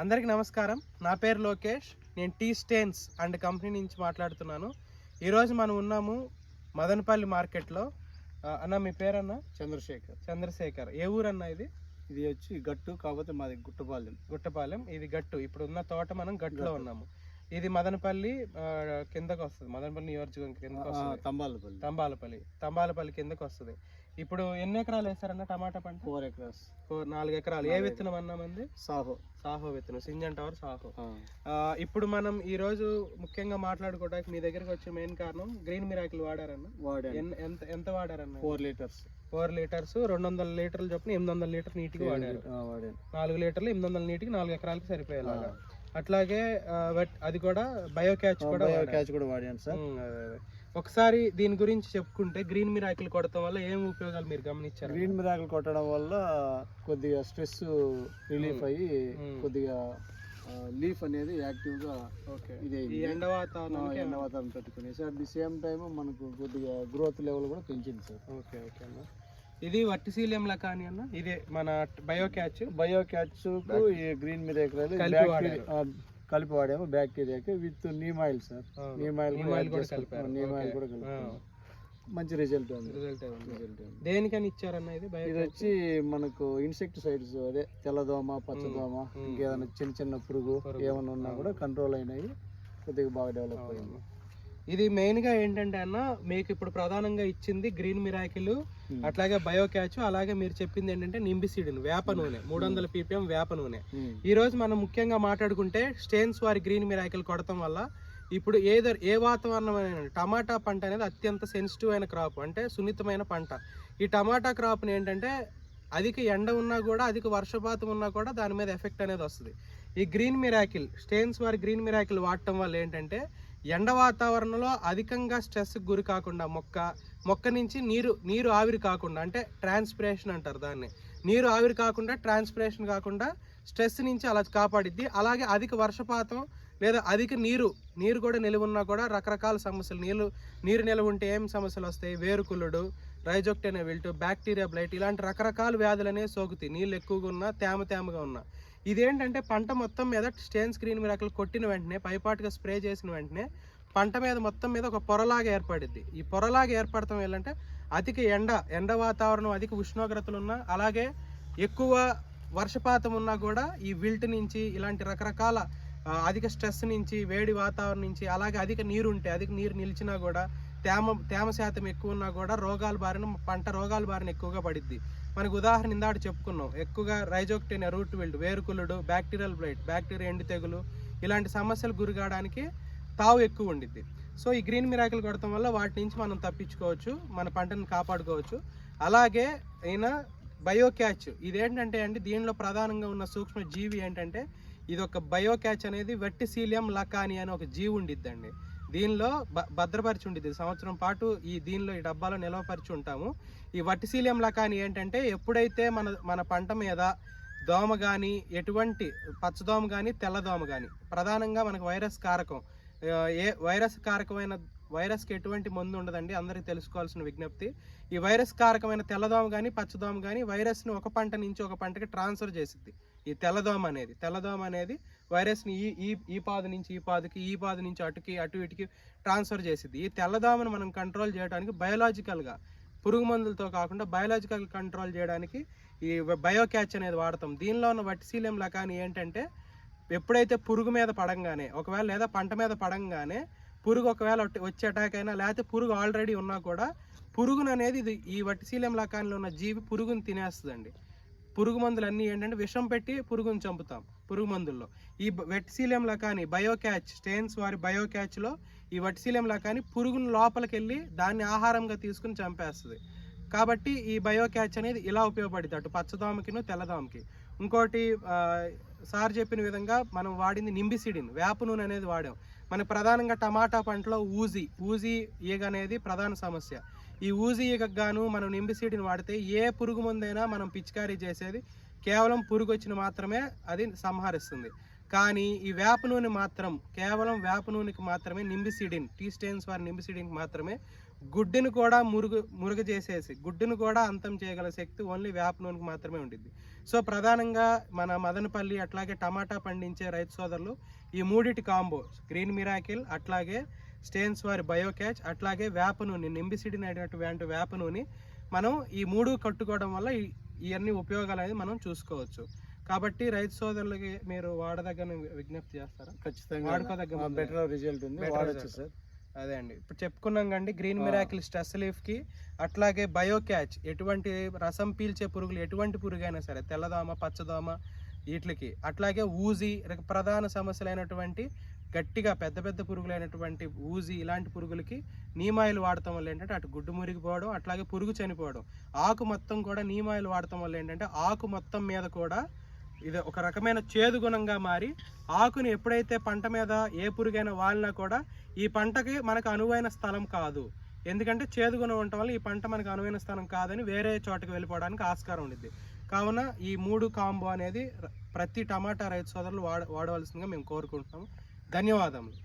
అందరికీ నమస్కారం. నా పేరు లోకేష్. నేను టీ స్టేన్స్ అండ్ కంపెనీ నుంచి మాట్లాడుతున్నాను. ఈరోజు మనం ఉన్నాము మదనపల్లి మార్కెట్లో. అన్న మీ పేరన్న? చంద్రశేఖర్. ఏ ఊరన్నా ఇది? ఇది వచ్చి గట్టు, కాకపోతే మాది గుట్టపాలెం. ఇది గట్టు. ఇప్పుడు ఉన్న తోట మనం గట్టులో ఉన్నాము. ఇది మదనపల్లి కిందకు వస్తుంది. మదనపల్లి నియోజకవర్గం కిందకు వస్తుంది. తంబాలపల్లి కిందకు వస్తుంది. ఇప్పుడు ఎన్ని ఎకరాలు వేసారన్న టమాటా పంట? 4 acres. 4 ఎకరాలు. ఏ విత్తనం అన్నామంది? సాహో విత్తనం, సింజంటావర్ సాహో. ఇప్పుడు మనం ఈ రోజు ముఖ్యంగా మాట్లాడుకోవడానికి మీ దగ్గరికి వచ్చే మెయిన్ కారణం గ్రీన్ మిరాకిల్ వాడారన్న. ఎంత వాడారన్న? 4 liters. 4 లీటర్స్ 200 లీటర్లు చొప్పున 800 లీటర్ నీటికి వాడారు. 4 లీటర్లు 800 నీటికి 4 ఎకరాలకి సరిపోయేలాగా. అట్లాగే అది కూడా బయోక్యాచ్ కూడా వాడాను సార్. ఒకసారి దీని గురించి చెప్పుకుంటే, గ్రీన్ మిరాకిల్ కొట్టడం వల్ల ఏం ఉపయోగాలు మీరు గమనించారు? గ్రీన్ మిరాకిల్ కొట్టడం వల్ల కొద్దిగా స్ట్రెస్ రిలీఫ్ అయ్యి కొద్దిగా లీఫ్ అనేది యాక్టివ్ గా ఎండ వాతావరణం పెట్టుకునేసి అట్ ది సేమ్ టైం మనకు కొద్దిగా గ్రోత్ లెవెల్ కూడా పెంచింది సార్. ఓకే అన్న. ఇది వర్టిసీలియం లకాని అన్న. ఇదే మన బయోక్యాచ్ ఈ గ్రీన్ మిరాకిల్ కలిపి వాడాము బ్యాక్టీరియాకి with neem oil sir. Neem oil కూడా మంచి రిజల్ట్ ఉంది. దేనికని ఇచ్చారన్న ఇది? ఇది వచ్చి మనకు ఇన్సెక్టిసైడ్స్, అదే తెల్లదోమ, పచ్చదోమ, ఇంకేదైనా చిన్న చిన్న పురుగు ఏమైనా ఉన్నా కూడా కంట్రోల్ అయినాయి, కొద్దిగా బాగా డెవలప్ అయింది. ఇది మెయిన్ గా ఏంటంటే అన్న, మీకు ఇప్పుడు ప్రధానంగా ఇచ్చింది గ్రీన్ మిరాకిల్, అట్లాగే బయోక్యాచ్, అలాగే మీరు చెప్పింది ఏంటంటే నింబిసిడ్, వేప నూనె, 300 ppm వేప నూనె. ఈ రోజు మనం ముఖ్యంగా మాట్లాడుకుంటే స్టేన్స్ వారి గ్రీన్ మిరాకిల్ కొడతాం వల్ల ఇప్పుడు ఏ వాతావరణం టమాటా పంట అనేది అత్యంత సెన్సిటివ్ అయిన క్రాప్, అంటే సున్నితమైన పంట. ఈ టమాటా క్రాప్ని ఏంటంటే అధిక ఎండ ఉన్నా కూడా, అధిక వర్షపాతం ఉన్నా కూడా దాని మీద ఎఫెక్ట్ అనేది వస్తుంది. ఈ గ్రీన్ మిరాకిల్, స్టేన్స్ వారి గ్రీన్ మిరాకిల్ వాడటం వల్ల ఏంటంటే ఎండ వాతావరణంలో అధికంగా స్ట్రెస్కి గురి కాకుండా, మొక్క నుంచి నీరు ఆవిరి కాకుండా, అంటే ట్రాన్స్పిరేషన్ అంటారు దాన్ని, నీరు ఆవిరి కాకుండా, ట్రాన్స్పిరేషన్ కాకుండా స్ట్రెస్ నుంచి అలా కాపాడిద్ది. అలాగే అధిక వర్షపాతం లేదా అధిక నీరు కూడా నిలువ ఉన్నా కూడా రకరకాల సమస్యలు, నీరు నిలువ ఉంటే ఏం సమస్యలు వస్తాయి? వేరుకుళ్ళుడు, రైజోక్టెనా విల్ట్, బ్యాక్టీరియా బ్లైట్, ఇలాంటి రకరకాల వ్యాధులు అనేవి సోకుతాయి నీళ్ళు ఎక్కువగా ఉన్నా, తేమగా ఉన్నా. ఇదేంటంటే పంట మొత్తం మీద స్టేన్స్ గ్రీన్ మిరాకిల్ కొట్టిన వెంటనే, పైపాటుగా స్ప్రే చేసిన వెంటనే పంట మీద మొత్తం మీద ఒక పొరలాగా ఏర్పడిద్ది. ఈ పొరలాగా ఏర్పడటం ఏంటంటే అధిక ఎండ వాతావరణం, అధిక ఉష్ణోగ్రతలు ఉన్నా, అలాగే ఎక్కువ వర్షపాతం ఉన్నా కూడా ఈ విల్ట్ నుంచి, ఇలాంటి రకరకాల అధిక స్ట్రెస్ నుంచి, వేడి వాతావరణం నుంచి, అలాగే అధిక నీరు నిలిచినా కూడా, తేమ శాతం ఎక్కువ ఉన్నా కూడా పంట రోగాల బారిన ఎక్కువగా పడిద్ది. మనకు ఉదాహరణ ఇందాక చెప్పుకున్నాం, ఎక్కువగా రైజోక్టెనా రూట్ విల్ట్, వేరుకుళ్ళుడు, బ్యాక్టీరియల్ బ్లైట్, బ్యాక్టీరియా ఎండు తెగులు, ఇలాంటి సమస్యలు గురి కావడానికి తావు ఎక్కువ ఉండిద్ది. సో ఈ గ్రీన్ మిరాకిల్ కొడటం వల్ల వాటి నుంచి మనం తప్పించుకోవచ్చు, మన పంటను కాపాడుకోవచ్చు. అలాగే బయోక్యాచ్, ఇదేంటంటే అండి, దీనిలో ప్రధానంగా ఉన్న సూక్ష్మ జీవి ఏంటంటే, ఇది ఒక బయోక్యాచ్ అనేది వెర్టిసీలియం లకాని అని ఒక జీవి ఉండిద్దండి. దీనిలో భద్రపరిచి ఉండిద్ది, సంవత్సరం పాటు దీనిలో ఈ డబ్బాలో నిల్వపరిచి ఉంటాము. ఈ వెర్టిసీలియం లకాని ఏంటంటే, ఎప్పుడైతే మన పంట మీద దోమ కానీ, ఎటువంటి పచ్చదోమ కానీ, తెల్లదోమ కానీ, ప్రధానంగా మనకు వైరస్కి ఎటువంటి మందు ఉండదండి, అందరికీ తెలుసుకోవాల్సిన విజ్ఞప్తి. ఈ వైరస్ కారకమైన తెల్లదోమ కానీ, పచ్చదోమ కానీ వైరస్ని ఒక పంట నుంచి ఒక పంటకి ట్రాన్స్ఫర్ చేసిద్ది. ఈ తెల్లదోమ అనేది వైరస్ని ఈ పాదు నుంచి ఈ పాదుకి, ఈ పాదు నుంచి అటు ఇటుకి ట్రాన్స్ఫర్ చేసిద్ది. ఈ తెల్లదోమను మనం కంట్రోల్ చేయడానికి బయోలాజికల్గా, పురుగు మందులతో కాకుండా బయోలాజికల్ కంట్రోల్ చేయడానికి ఈ బయోక్యాచ్ అనేది వాడతాం. దీనిలో ఉన్న వెర్టిసీలియం లకాని ఏంటంటే, ఎప్పుడైతే పురుగు మీద పడంగానే, ఒకవేళ లేదా పంట మీద పడంగానే, పురుగు ఒకవేళ వచ్చే అటాక్ అయినా, లేకపోతే పురుగు ఆల్రెడీ ఉన్నా కూడా, పురుగును అనేది ఈ వెర్టిసీలియం లకానిలో ఉన్న జీవి పురుగును తినేస్తుందండి. పురుగు మందులు అన్నీ ఏంటంటే విషం పెట్టి పురుగును చంపుతాం పురుగు మందుల్లో. ఈ వెర్టిసీలియం లకాని బయోక్యాచ్, స్టేన్స్ వారి బయోక్యాచ్లో ఈ వెర్టిసీలియం లకాని పురుగును లోపలికి వెళ్ళి దాన్ని ఆహారంగా తీసుకుని చంపేస్తుంది. కాబట్టి ఈ బయోక్యాచ్ అనేది ఇలా ఉపయోగపడుతుంది, అటు పచ్చదోమకిను తెల్లదోమకి. ఇంకోటి, సార్ చెప్పిన విధంగా మనం వాడింది నింబిసిడ్, వేప నూనె అనేది వాడాం. మనకు ప్రధానంగా టమాటా పంటలో ఊజీ ఈగ అనేది ప్రధాన సమస్య. ఈ ఊజీ ఈగకు గాను మనం నింబిసిడ్ని వాడితే ఏ పురుగు మందైనా మనం పిచికారీ చేసేది కేవలం పురుగు వచ్చిన మాత్రమే అది సంహరిస్తుంది. కానీ ఈ వేప నూనె మాత్రం కేవలం వేప నూనెకి మాత్రమే, నింబిసిడిన్, టీ స్టేన్స్ వారి నింబిసిడిన్కి మాత్రమే గుడ్డును కూడా మురుగు చేసేసి గుడ్డును కూడా అంతం చేయగల శక్తి ఓన్లీ వేప నూనెకి మాత్రమే ఉంటుంది. సో ప్రధానంగా మన మదనపల్లి అట్లాగే టమాటా పండించే రైతు సోదరులు ఈ మూడిటి కాంబో గ్రీన్ మిరాకిల్ అట్లాగే స్టేన్స్ వారి బయోక్యాచ్ అట్లాగే వేప నూనె నింబిసిడిన్ అనేటువంటి వేప నూనె మనం ఈ మూడు కట్టుకోవడం వల్ల ఇవన్నీ ఉపయోగాలు అనేది మనం చూసుకోవచ్చు. కాబట్టి రైతు సోదరులకి మీరు వాడదగ్గ విజ్ఞప్తి చేస్తారా? ఖచ్చితంగా వాడుకోదగ్గ బెటర్ రిజల్ట్ ఉంది, వాడొచ్చు సార్. అదే అండి, ఇప్పుడు చెప్పుకున్నాం కండి గ్రీన్ మిరాకిల్ స్ట్రెస్ లీఫ్కి అట్లాగే బయోక్యాచ్ ఎటువంటి రసం పీల్చే పురుగులు ఎటువంటి పురుగైనా సరే తెల్లదోమ పచ్చదోమ వీటికి అట్లాగే ఊజీ ప్రధాన సమస్యలైనటువంటి గట్టిగా పెద్ద పెద్ద పురుగులైనటువంటి ఊజీ ఇలాంటి పురుగులకి నీమాయిల్ వాడటం వల్ల ఏంటంటే అటు గుడ్డు మురిగిపోవడం అట్లాగే పురుగు చనిపోవడం. ఆకు మొత్తం కూడా నీమాయిల్ వాడటం వల్ల ఏంటంటే ఆకు మొత్తం మీద కూడా ఇది ఒక రకమైన చేదు గుణంగా మారి ఆకుని ఎప్పుడైతే పంట మీద ఏ పురుగైనా వాలినా కూడా ఈ పంటకి మనకు అనువైన స్థలం కాదు. ఎందుకంటే చేదు గుణం ఉండటం వల్ల ఈ పంట మనకు అనువైన స్థలం కాదని వేరే చోటకి వెళ్ళిపోవడానికి ఆస్కారం ఉంటుంది. కావున ఈ మూడు కాంబో అనేది ప్రతి టమాటా రైతు సోదరులు వాడవలసిందిగా మేము కోరుకుంటున్నాము. ధన్యవాదములు.